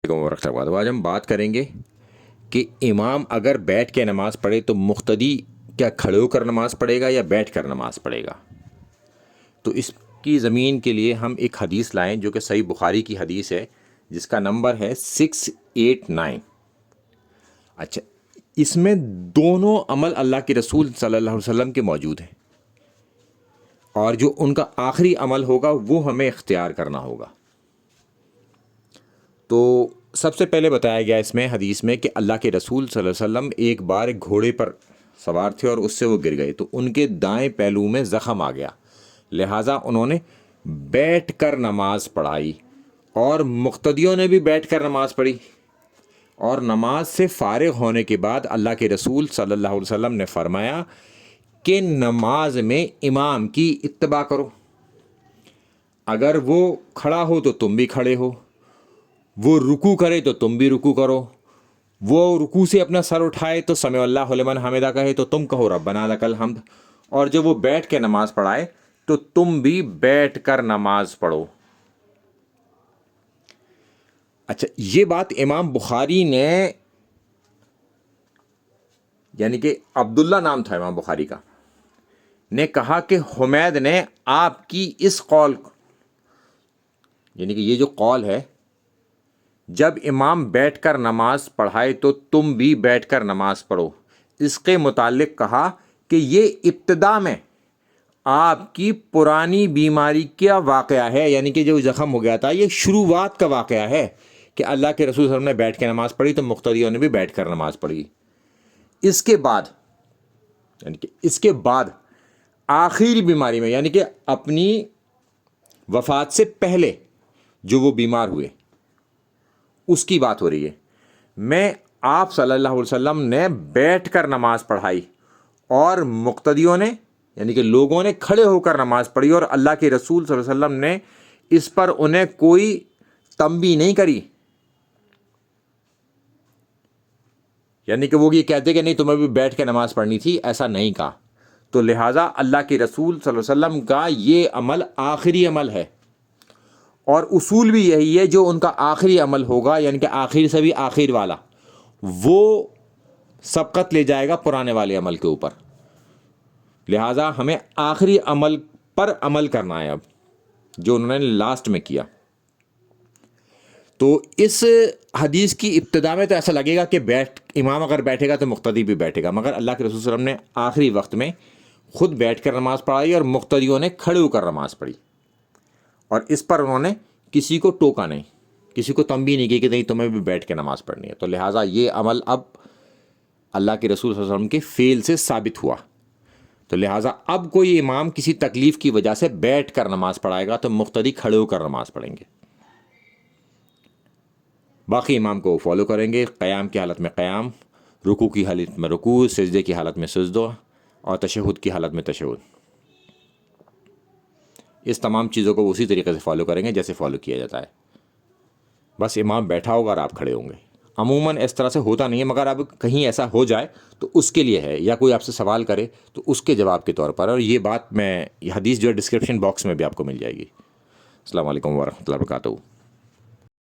آج ہم بات کریں گے کہ امام اگر بیٹھ کے نماز پڑھے تو مقتدی کیا کھڑے ہو کر نماز پڑھے گا یا بیٹھ کر نماز پڑھے گا. تو اس کی زمین کے لیے ہم ایک حدیث لائیں جو کہ صحیح بخاری کی حدیث ہے جس کا نمبر ہے 689. اچھا، اس میں دونوں عمل اللہ کے رسول صلی اللہ علیہ وسلم کے موجود ہیں اور جو ان کا آخری عمل ہوگا وہ ہمیں اختیار کرنا ہوگا. تو سب سے پہلے بتایا گیا اس میں حدیث میں کہ اللہ کے رسول صلی اللہ علیہ وسلم ایک بار ایک گھوڑے پر سوار تھے اور اس سے وہ گر گئے تو ان کے دائیں پہلو میں زخم آ گیا، لہٰذا انہوں نے بیٹھ کر نماز پڑھائی اور مقتدیوں نے بھی بیٹھ کر نماز پڑھی. اور نماز سے فارغ ہونے کے بعد اللہ کے رسول صلی اللہ علیہ وسلم نے فرمایا کہ نماز میں امام کی اتباع کرو. اگر وہ کھڑا ہو تو تم بھی کھڑے ہو، وہ رکوع کرے تو تم بھی رکوع کرو، وہ رکوع سے اپنا سر اٹھائے تو سمع اللہ لمن حمدہ کہے تو تم کہو ربنا لک الحمد، اور جب وہ بیٹھ کے نماز پڑھائے تو تم بھی بیٹھ کر نماز پڑھو. اچھا، یہ بات امام بخاری نے، یعنی کہ عبداللہ نام تھا امام بخاری کا، نے کہا کہ حمید نے آپ کی اس قول، یعنی کہ یہ جو قول ہے جب امام بیٹھ کر نماز پڑھائے تو تم بھی بیٹھ کر نماز پڑھو، اس کے متعلق کہا کہ یہ ابتدا میں آپ کی پرانی بیماری کا واقعہ ہے، یعنی کہ جو زخم ہو گیا تھا یہ شروعات کا واقعہ ہے کہ اللہ کے رسول صلی اللہ علیہ وسلم نے بیٹھ کے نماز پڑھی تو مقتدیوں نے بھی بیٹھ کر نماز پڑھی. اس کے بعد، یعنی کہ اس کے بعد آخری بیماری میں، یعنی کہ اپنی وفات سے پہلے جو وہ بیمار ہوئے اس کی بات ہو رہی ہے، میں آپ صلی اللہ علیہ وسلم نے بیٹھ کر نماز پڑھائی اور مقتدیوں نے، یعنی کہ لوگوں نے کھڑے ہو کر نماز پڑھی اور اللہ کے رسول صلی اللہ علیہ وسلم نے اس پر انہیں کوئی تنبیہ نہیں کری، یعنی کہ وہ یہ کہتے کہ نہیں تمہیں بھی بیٹھ کے نماز پڑھنی تھی، ایسا نہیں کہا. تو لہٰذا اللہ کے رسول صلی اللہ علیہ وسلم کا یہ عمل آخری عمل ہے اور اصول بھی یہی ہے جو ان کا آخری عمل ہوگا، یعنی کہ آخر سے بھی آخر والا، وہ سبقت لے جائے گا پرانے والے عمل کے اوپر. لہٰذا ہمیں آخری عمل پر عمل کرنا ہے اب جو انہوں نے لاسٹ میں کیا. تو اس حدیث کی ابتدا میں تو ایسا لگے گا کہ امام اگر بیٹھے گا تو مقتدی بھی بیٹھے گا، مگر اللہ کے رسول صلی اللہ علیہ وسلم نے آخری وقت میں خود بیٹھ کر نماز پڑھائی اور مقتدیوں نے کھڑے ہو کر نماز پڑھی، اور اس پر انہوں نے کسی کو ٹوکا نہیں، کسی کو تنبیہ نہیں کی کہ نہیں تمہیں بھی بیٹھ کے نماز پڑھنی ہے. تو لہٰذا یہ عمل اب اللہ کے رسول صلی اللہ علیہ وسلم کے فعل سے ثابت ہوا. تو لہٰذا اب کوئی امام کسی تکلیف کی وجہ سے بیٹھ کر نماز پڑھائے گا تو مقتدی کھڑے ہو کر نماز پڑھیں گے، باقی امام کو فالو کریں گے. قیام کی حالت میں قیام، رکوع کی حالت میں رکوع، سجدے کی حالت میں سجدہ اور تشہد کی حالت میں تشہد. اس تمام چیزوں کو اسی طریقے سے فالو کریں گے جیسے فالو کیا جاتا ہے. بس امام بیٹھا ہوگا اور آپ کھڑے ہوں گے. عموماً اس طرح سے ہوتا نہیں ہے، مگر اب کہیں ایسا ہو جائے تو اس کے لیے ہے، یا کوئی آپ سے سوال کرے تو اس کے جواب کے طور پر. اور یہ بات یہ حدیث جو ہے ڈسکرپشن باکس میں بھی آپ کو مل جائے گی. السلام علیکم ورحمۃ اللہ وبرکاتہ.